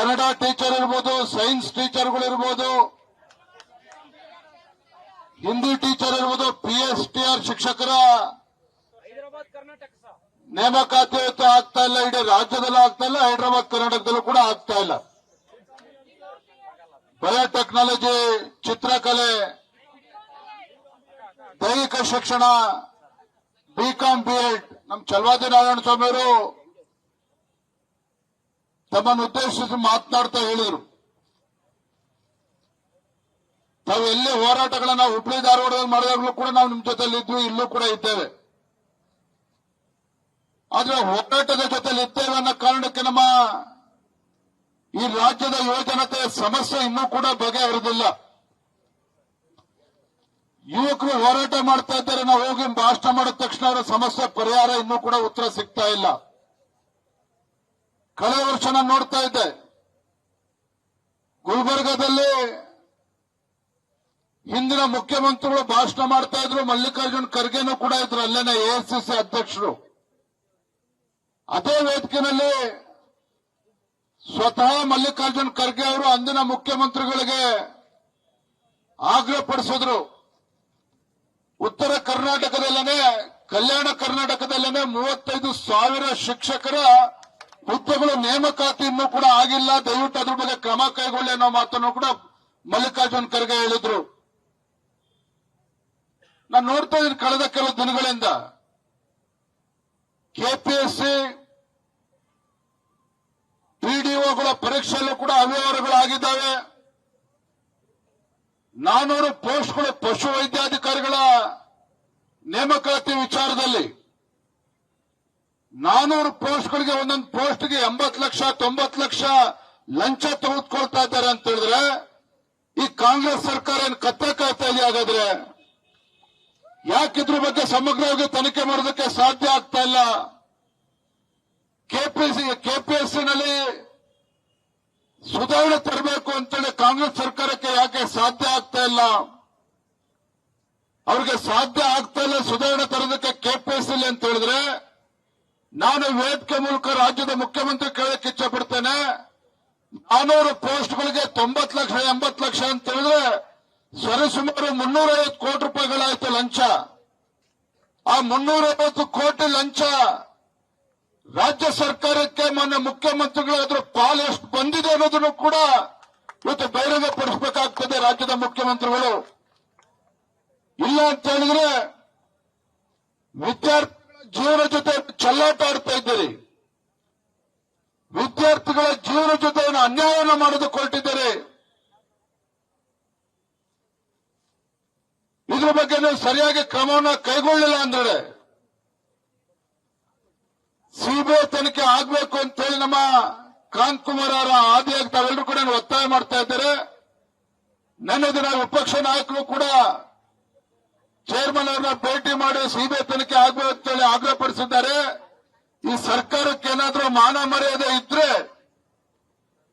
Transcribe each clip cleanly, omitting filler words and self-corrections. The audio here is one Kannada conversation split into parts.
ಕನ್ನಡ ಟೀಚರ್ ಇರ್ಬೋದು, ಸೈನ್ಸ್ ಟೀಚರ್ಗಳಿರ್ಬೋದು, ಹಿಂದಿ ಟೀಚರ್ ಇರ್ಬೋದು, PSTR ಶಿಕ್ಷಕರ ನೇಮಕಾತಿ ಆಗ್ತಾ ಇಲ್ಲ. ಇಡೀ ರಾಜ್ಯದಲ್ಲೂ ಆಗ್ತಾ ಇಲ್ಲ, ಹೈದರಾಬಾದ್ ಕರ್ನಾಟಕದಲ್ಲೂ ಕೂಡ ಆಗ್ತಾ ಇಲ್ಲ. ಬಯೋಟೆಕ್ನಾಲಜಿ, ಚಿತ್ರಕಲೆ, ದೈಹಿಕ ಶಿಕ್ಷಣ, BCom B.Ed ನಮ್ಮ ಚಲವಾದಿ ನಾರಾಯಣ ಸ್ವಾಮಿ ಅವರು ತಮ್ಮನ್ನು ಉದ್ದೇಶಿಸಿ ಮಾತನಾಡ್ತಾ ಹೇಳಿದರು, ತಾವು ಎಲ್ಲಿ ಹೋರಾಟಗಳನ್ನ ಹುಬ್ಬಳ್ಳಿ ಧಾರವಾಡದಲ್ಲಿ ಮಾಡಿದಾಗಲೂ ಕೂಡ ನಾವು ನಿಮ್ಮ ಜೊತೆಲಿ ಇದ್ವಿ, ಇಲ್ಲೂ ಕೂಡ ಇದ್ದೇವೆ. ಆದ್ರೆ ಹೋರಾಟದ ಜೊತೆಲಿ ಇದ್ದೇವೆ ಅನ್ನೋ ಕಾರಣಕ್ಕೆ ನಮ್ಮ ಈ ರಾಜ್ಯದ ಯುವಜನತೆಯ ಸಮಸ್ಯೆ ಇನ್ನೂ ಕೂಡ ಬಗೆಹರಿದಿಲ್ಲ. ಯುವಕರು ಹೋರಾಟ ಮಾಡ್ತಾ ಇದ್ದಾರೆ, ನಾವು ಹೋಗಿ ಭಾಷಣ ಮಾಡಿದ ತಕ್ಷಣ ಅವರ ಸಮಸ್ಯೆ ಪರಿಹಾರ ಇನ್ನೂ ಕೂಡ ಉತ್ತರ ಸಿಗ್ತಾ ಇಲ್ಲ. ಕಳೆದ ವರ್ಷ ನಾನು ನೋಡ್ತಾ ಇದ್ದೆ, ಗುಲ್ಬರ್ಗಾದಲ್ಲಿ ಹಿಂದಿನ ಮುಖ್ಯಮಂತ್ರಿಗಳು ಭಾಷಣ ಮಾಡ್ತಾ ಇದ್ರು, ಮಲ್ಲಿಕಾರ್ಜುನ್ ಖರ್ಗೆನೂ ಕೂಡ ಇದ್ರು, ಅಲ್ಲೇನೆ AICC ಅಧ್ಯಕ್ಷರು. ಅದೇ ವೇದಿಕೆಯಲ್ಲಿ ಸ್ವತಃ ಮಲ್ಲಿಕಾರ್ಜುನ್ ಖರ್ಗೆ ಅವರು ಅಂದಿನ ಮುಖ್ಯಮಂತ್ರಿಗಳಿಗೆ ಆಗ್ರಹಪಡಿಸಿದ್ರು, ಉತ್ತರ ಕರ್ನಾಟಕದಲ್ಲೇನೆ, ಕಲ್ಯಾಣ ಕರ್ನಾಟಕದಲ್ಲೇನೆ 35,000 ಶಿಕ್ಷಕರ ಹುದ್ದೆಗಳು ನೇಮಕಾತಿ ಇನ್ನೂ ಕೂಡ ಆಗಿಲ್ಲ, ದಯವಿಟ್ಟು ಅದ್ರ ಬಗ್ಗೆ ಕ್ರಮ ಕೈಗೊಳ್ಳಿ ಅನ್ನೋ ಮಾತನ್ನು ಕೂಡ ಮಲ್ಲಿಕಾರ್ಜುನ್ ಖರ್ಗೆ ಹೇಳಿದ್ರು. ನಾನು ನೋಡ್ತಾ ಇದ್ದೀನಿ ಕಳೆದ ಕೆಲವು ದಿನಗಳಿಂದ KPSC PDOಗಳ ಪರೀಕ್ಷೆಯಲ್ಲೂ ಕೂಡ ಅವ್ಯವಹಾರಗಳಾಗಿದ್ದಾವೆ. 400 ಪೋಸ್ಟ್ಗಳು ಪಶು ವೈದ್ಯಾಧಿಕಾರಿಗಳ ನೇಮಕಾತಿ ವಿಚಾರದಲ್ಲಿ 400 ಪೋಸ್ಟ್ಗಳಿಗೆ ಒಂದೊಂದು ಪೋಸ್ಟ್ಗೆ 80 ಲಕ್ಷ 90 ಲಕ್ಷ ಲಂಚ ತೆಗೆದುಕೊಳ್ತಾ ಇದ್ದಾರೆ ಅಂತ ಹೇಳಿದ್ರೆ ಈ ಕಾಂಗ್ರೆಸ್ ಸರ್ಕಾರ ಏನು ಕತ್ತೆ ಕಾಯ್ತಾ ಇದೆಯಾ? ಹಾಗಾದ್ರೆ ಯಾಕಿದ್ರ ಬಗ್ಗೆ ಸಮಗ್ರವಾಗಿ ತನಿಖೆ ಮಾಡೋದಕ್ಕೆ ಸಾಧ್ಯ ಆಗ್ತಾ ಇಲ್ಲ? ಕೆಪಿಎಸ್ಸಿನಲ್ಲಿ ಸುಧಾರಣೆ ತರಬೇಕು ಅಂತೇಳಿ ಕಾಂಗ್ರೆಸ್ ಸರ್ಕಾರಕ್ಕೆ ಯಾಕೆ ಸಾಧ್ಯ ಆಗ್ತಾ ಇಲ್ಲ? ಅವ್ರಿಗೆ ಸಾಧ್ಯ ಆಗ್ತಾ ಇಲ್ಲ ಸುಧಾರಣೆ ತರೋದಕ್ಕೆ ಕೆಪಿಎಸ್ಸಿಲಿ ಅಂತ ಹೇಳಿದ್ರೆ, ನಾನು ವೇದಿಕೆ ಮೂಲಕ ರಾಜ್ಯದ ಮುಖ್ಯಮಂತ್ರಿ ಕೇಳಕ್ಕೆ ಇಚ್ಛೆ ಪಡ್ತೇನೆ. 400 ಪೋಸ್ಟ್ಗಳಿಗೆ 90 ಲಕ್ಷ 80 ಲಕ್ಷ ಅಂತ ಹೇಳಿದ್ರೆ ಸರಿಸುಮಾರು 350 ಕೋಟಿ ರೂಪಾಯಿಗಳಾಯ್ತು ಲಂಚ. ಆ 350 ಕೋಟಿ ಲಂಚ ರಾಜ್ಯ ಸರ್ಕಾರಕ್ಕೆ ಮಾನ್ಯ ಮುಖ್ಯಮಂತ್ರಿಗಳಾದ್ರೂ ಪಾಲು ಎಷ್ಟು ಬಂದಿದೆ ಅನ್ನೋದನ್ನು ಕೂಡ ಇವತ್ತು ಬಹಿರಂಗಪಡಿಸಬೇಕಾಗ್ತದೆ ರಾಜ್ಯದ ಮುಖ್ಯಮಂತ್ರಿಗಳು. ಇಲ್ಲ ಅಂತ ಹೇಳಿದ್ರೆ ವಿದ್ಯಾರ್ಥಿಗಳ ಜೀವನ ಜೊತೆ ಚೆಲ್ಲಾಟ ಆಡ್ತಾ ಇದ್ದೀರಿ, ವಿದ್ಯಾರ್ಥಿಗಳ ಜೀವನ ಜೊತೆ ಅನ್ಯಾಯವನ್ನು ಮಾಡೋದಕ್ಕೆ ಹೊರಟಿದ್ದೀರಿ. ಇದ್ರ ಬಗ್ಗೆ ನೀವು ಸರಿಯಾಗಿ ಕ್ರಮವನ್ನು ಕೈಗೊಳ್ಳಿಲ್ಲ ಅಂದ್ರೆ ಸಿಬಿಐ ತನಿಖೆ ಆಗಬೇಕು ಅಂತ ಹೇಳಿ ನಮ್ಮ ಕ್ರಾಂತ್ ಕುಮಾರ್ ಅವರ ಆದಿಯಾಗಿ ತಾವೆಲ್ಲರೂ ಕೂಡ ಒತ್ತಾಯ ಮಾಡ್ತಾ ಇದ್ದಾರೆ. ನನ್ನ ದಿನ ವಿಪಕ್ಷ ನಾಯಕರು ಕೂಡ ಚೇರ್ಮನ್ ಅವರನ್ನ ಭೇಟಿ ಮಾಡಿ ಸಿಬಿಐ ತನಿಖೆ ಆಗಬೇಕು ಅಂತ ಹೇಳಿ ಆಗ್ರಹಪಡಿಸಿದ್ದಾರೆ. ಈ ಸರ್ಕಾರಕ್ಕೆ ಏನಾದರೂ ಮಾನ ಮರ್ಯಾದೆ ಇದ್ರೆ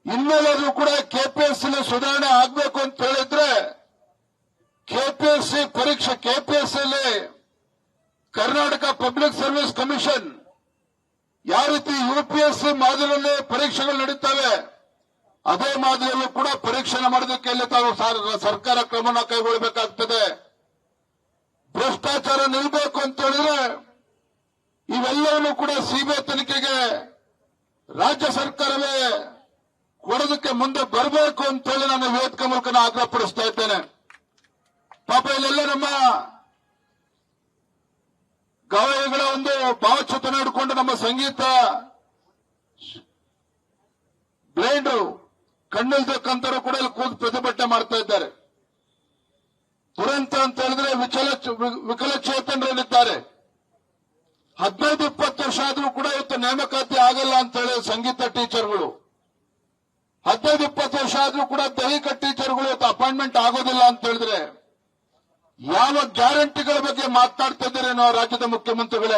ಇನ್ಮೇಲಾದ್ರೂ ಕೂಡ ಕೆಪಿಎಸ್ಸಿ ಸುಧಾರಣೆ ಆಗಬೇಕು ಅಂತ ಹೇಳಿದ್ರೆ ಕೆಪಿಎಸ್ಸಿ ಪರೀಕ್ಷೆ, ಕೆಪಿಎಸ್ಸಿಯಲ್ಲಿ ಕರ್ನಾಟಕ ಪಬ್ಲಿಕ್ ಸರ್ವಿಸ್ ಕಮಿಷನ್ ಯಾವ ರೀತಿ UPSC ಮಾದರಿಯಲ್ಲಿ ಪರೀಕ್ಷೆಗಳು ನಡೀತವೆ ಅದೇ ಮಾದರಿಯಲ್ಲೂ ಕೂಡ ಪರೀಕ್ಷೆ ಮಾಡೋದಕ್ಕೆ ಇಲ್ಲಿ ತಾವು ಸರ್ಕಾರ ಕ್ರಮವನ್ನು ಕೈಗೊಳ್ಳಬೇಕಾಗ್ತದೆ. ಭ್ರಷ್ಟಾಚಾರ ನಿಲ್ಲಬೇಕು ಅಂತ ಹೇಳಿದ್ರೆ ಇವೆಲ್ಲವನ್ನೂ ಕೂಡ ಸಿಬಿಐ ತನಿಖೆಗೆ ರಾಜ್ಯ ಸರ್ಕಾರವೇ ಕೊಡೋದಕ್ಕೆ ಮುಂದೆ ಬರಬೇಕು ಅಂತ ಹೇಳಿ ನಾನು ವೇದಿಕೆ ಮೂಲಕ ಆಗ್ರಹಪಡಿಸ್ತಾ ಇದ್ದೇನೆ. ಪಾಪ ಇಲ್ಲೆಲ್ಲ ನಮ್ಮ ಗಾಯಗಳ ಒಂದು ಭಾವಚಿತ್ರ ಹಿಡ್ಕೊಂಡು ನಮ್ಮ ಸಂಗೀತ ಬ್ಲೈಂಡ್ ಕಣ್ಣಿಲ್ದಕ್ಕಂತರೂ ಕೂಡ ಇಲ್ಲಿ ಕೂತು ಪ್ರತಿಭಟನೆ ಮಾಡ್ತಾ ಇದ್ದಾರೆ. ದುರಂತ ಅಂತ ಹೇಳಿದ್ರೆ ವಿಕಲಚೇತನರಲ್ಲಿದ್ದಾರೆ. 15-20 ವರ್ಷ ಆದ್ರೂ ಕೂಡ ಇವತ್ತು ನೇಮಕಾತಿ ಆಗಲ್ಲ ಅಂತ ಹೇಳಿ ಸಂಗೀತ ಟೀಚರ್ಗಳು, 15-20 ವರ್ಷ ಆದ್ರೂ ಕೂಡ ದೈಹಿಕ ಟೀಚರ್ಗಳು ಇವತ್ತು ಅಪಾಯಿಂಟ್ಮೆಂಟ್ ಆಗೋದಿಲ್ಲ ಅಂತ ಹೇಳಿದ್ರೆ ಯಾವ ಗ್ಯಾರಂಟಿಗಳ ಬಗ್ಗೆ ಮಾತನಾಡ್ತಾ ಇದ್ದೀರಿ ನಾವು ರಾಜ್ಯದ ಮುಖ್ಯಮಂತ್ರಿಗಳೇ?